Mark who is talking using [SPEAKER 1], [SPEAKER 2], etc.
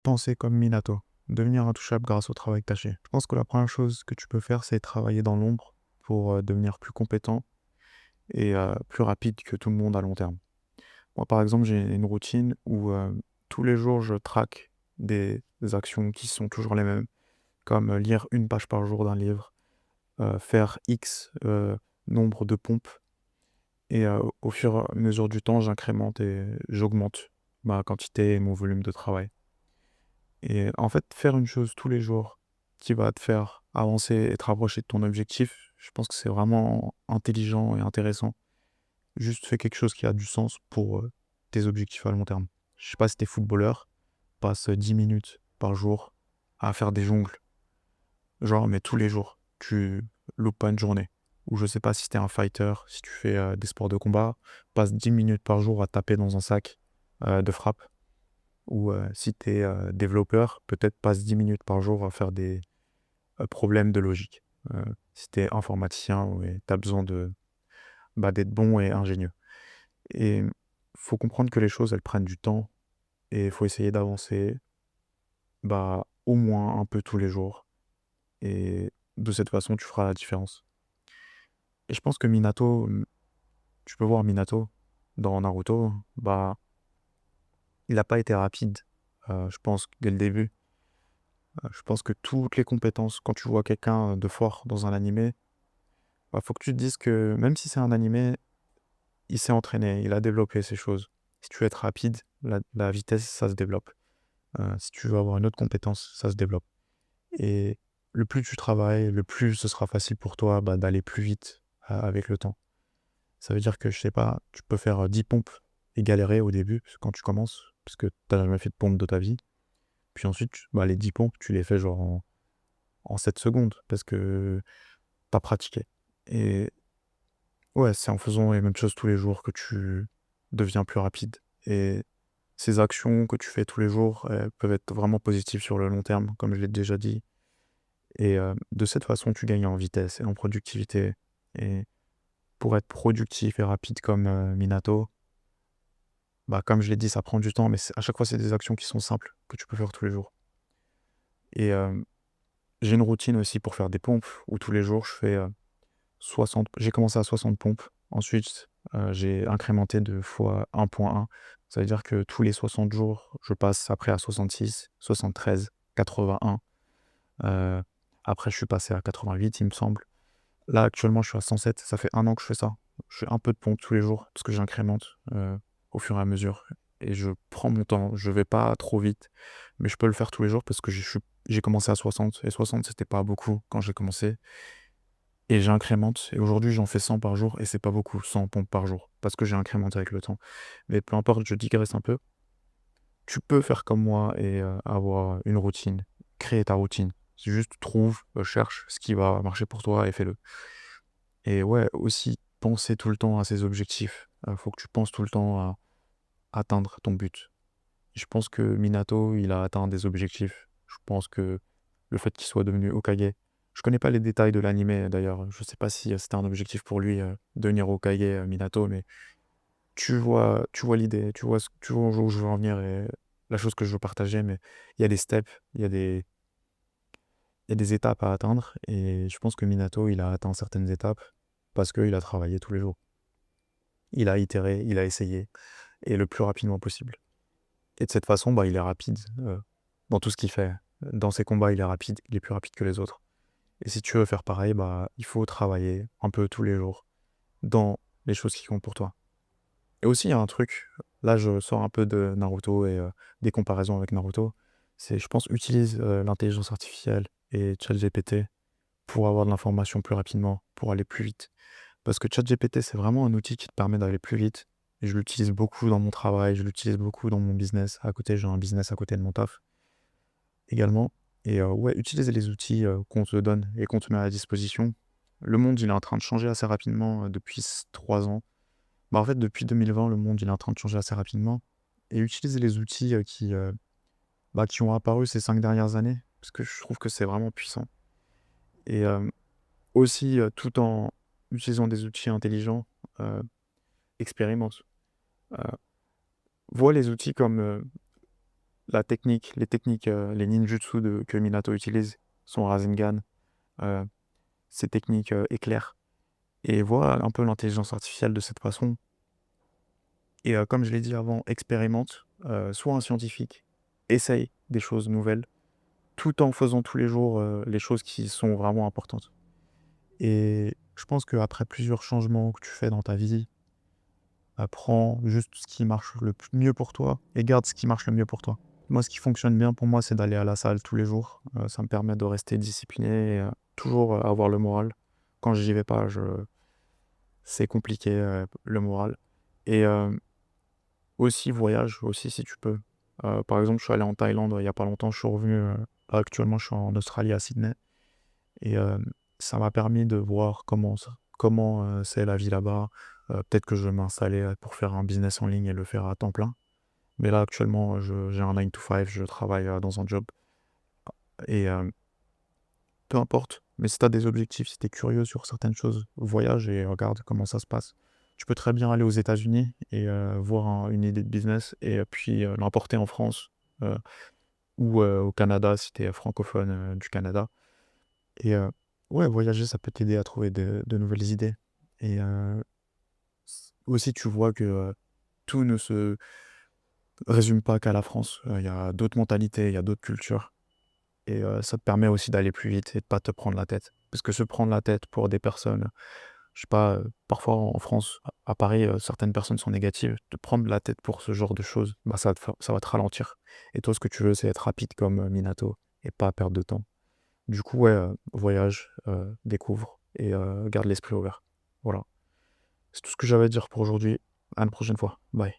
[SPEAKER 1] Penser comme Minato, devenir intouchable grâce au travail caché. Je pense que la première chose que tu peux faire, c'est travailler dans l'ombre pour devenir plus compétent et plus rapide que tout le monde à long terme. Moi, par exemple, j'ai une routine où tous les jours, je traque des actions qui sont toujours les mêmes, comme lire une page par jour d'un livre, faire X nombre de pompes, et au fur et à mesure du temps, j'incrémente et j'augmente ma quantité et mon volume de travail. Et en fait, faire une chose tous les jours qui va te faire avancer et te rapprocher de ton objectif, je pense que c'est vraiment intelligent et intéressant. Juste fais quelque chose qui a du sens pour tes objectifs à long terme. Je sais pas si t'es footballeur, passe 10 minutes par jour à faire des jongles. Genre, mais tous les jours, tu loupes pas une journée. Ou je sais pas si t'es un fighter, si tu fais des sports de combat, passe 10 minutes par jour à taper dans un sac de frappe. Ou si tu es développeur, peut-être passe 10 minutes par jour à faire des problèmes de logique. Si tu es informaticien et tu as besoin d'être bon et ingénieux. Et faut comprendre que les choses, elles prennent du temps et il faut essayer d'avancer au moins un peu tous les jours. Et de cette façon, tu feras la différence. Et je pense que Minato, tu peux voir Minato dans Naruto, il n'a pas été rapide, je pense, dès le début. Je pense que toutes les compétences, quand tu vois quelqu'un de fort dans un animé, faut que tu te dises que même si c'est un animé, il s'est entraîné, il a développé ces choses. Si tu veux être rapide, la vitesse, ça se développe. Si tu veux avoir une autre compétence, ça se développe. Et le plus tu travailles, le plus ce sera facile pour toi d'aller plus vite avec le temps. Ça veut dire que, je sais pas, tu peux faire 10 pompes et galérer au début, quand tu commences, parce que tu n'as jamais fait de pompe de ta vie. Puis ensuite, les 10 pompes, tu les fais genre en 7 secondes, parce que pas pratiqué. Et ouais, c'est en faisant les mêmes choses tous les jours que tu deviens plus rapide. Et ces actions que tu fais tous les jours, elles peuvent être vraiment positives sur le long terme, comme je l'ai déjà dit. Et de cette façon, tu gagnes en vitesse et en productivité. Et pour être productif et rapide comme Minato, comme je l'ai dit, ça prend du temps, mais à chaque fois, c'est des actions qui sont simples, que tu peux faire tous les jours. Et j'ai une routine aussi pour faire des pompes, où tous les jours, je fais 60. J'ai commencé à 60 pompes. Ensuite, j'ai incrémenté de fois 1,1. Ça veut dire que tous les 60 jours, je passe après à 66, 73, 81. Heu, Après, je suis passé à 88, il me semble. Là, actuellement, je suis à 107. Ça fait 1 an que je fais ça. Je fais un peu de pompe tous les jours parce que j'incrémente au fur et à mesure et je prends mon temps. Je vais pas trop vite, mais je peux le faire tous les jours parce que j'ai commencé à 60 et 60, c'était pas beaucoup quand j'ai commencé. Et j'incrémente et aujourd'hui j'en fais 100 par jour et c'est pas beaucoup, 100 pompes par jour, parce que j'ai incrémenté avec le temps. Mais peu importe, je digresse un peu. Tu peux faire comme moi et avoir une routine, créer ta routine. C'est juste trouve, cherche ce qui va marcher pour toi et fais-le. Et ouais, aussi penser tout le temps à ses objectifs. Faut que tu penses tout le temps à atteindre ton but. Je pense que Minato, il a atteint des objectifs. Je pense que le fait qu'il soit devenu Hokage, je connais pas les détails de l'anime d'ailleurs. Je sais pas si c'était un objectif pour lui, devenir Hokage, Minato, mais tu vois l'idée, tu vois où je veux en venir et la chose que je veux partager. Mais il y a des steps, il y a des étapes à atteindre et je pense que Minato, il a atteint certaines étapes parce qu'il a travaillé tous les jours. Il a itéré, il a essayé et le plus rapidement possible. Et de cette façon, il est rapide dans tout ce qu'il fait. Dans ses combats, il est rapide, il est plus rapide que les autres. Et si tu veux faire pareil, il faut travailler un peu tous les jours dans les choses qui comptent pour toi. Et aussi, il y a un truc, là je sors un peu de Naruto et des comparaisons avec Naruto, c'est, je pense, utilise l'intelligence artificielle et ChatGPT pour avoir de l'information plus rapidement, pour aller plus vite. Parce que ChatGPT, c'est vraiment un outil qui te permet d'aller plus vite. Et je l'utilise beaucoup dans mon travail, je l'utilise beaucoup dans mon business. À côté, j'ai un business à côté de mon taf également. Et ouais, utiliser les outils qu'on te donne et qu'on te met à disposition. Le monde, il est en train de changer assez rapidement depuis 3 ans. En fait, depuis 2020, le monde, il est en train de changer assez rapidement. Et utiliser les outils qui ont apparu ces 5 dernières années, parce que je trouve que c'est vraiment puissant. Et aussi, tout en utilisant des outils intelligents, euh, expérimente. Vois les outils comme les techniques, les ninjutsu que Minato utilise, son Rasengan, ses techniques éclairs, et vois un peu l'intelligence artificielle de cette façon. Et comme je l'ai dit avant, expérimente, sois un scientifique, essaye des choses nouvelles, tout en faisant tous les jours les choses qui sont vraiment importantes. Et je pense qu'après plusieurs changements que tu fais dans ta vie, prends juste ce qui marche mieux pour toi et garde ce qui marche le mieux pour toi. Moi, ce qui fonctionne bien pour moi, c'est d'aller à la salle tous les jours. Ça me permet de rester discipliné et toujours avoir le moral. Quand j'y vais pas, c'est compliqué le moral. Et aussi voyage aussi si tu peux. Par exemple, je suis allé en Thaïlande il y a pas longtemps, je suis revenu. Là, actuellement, je suis en Australie à Sydney. Et ça m'a permis de voir comment c'est la vie là-bas. Peut-être que je vais m'installer pour faire un business en ligne et le faire à temps plein. Mais là, actuellement, j'ai un 9 to 5, je travaille dans un job. Et peu importe. Mais si tu as des objectifs, si tu es curieux sur certaines choses, voyage et regarde comment ça se passe. Tu peux très bien aller aux États-Unis et voir une idée de business et puis l'importer en France euh, ou au Canada si tu es francophone du Canada. Et ouais, voyager, ça peut t'aider à trouver de nouvelles idées. Et aussi, tu vois que tout ne se résume pas qu'à la France. Il y a d'autres mentalités, il y a d'autres cultures. Et ça te permet aussi d'aller plus vite et de pas te prendre la tête. Parce que se prendre la tête pour des personnes, je sais pas, parfois en France, à Paris, certaines personnes sont négatives. Te prendre la tête pour ce genre de choses, bah, ça va te ralentir. Et toi, ce que tu veux, c'est être rapide comme Minato et pas perdre de temps. Du coup, ouais, voyage, découvre et garde l'esprit ouvert. Voilà. C'est tout ce que j'avais à dire pour aujourd'hui. À une prochaine fois. Bye.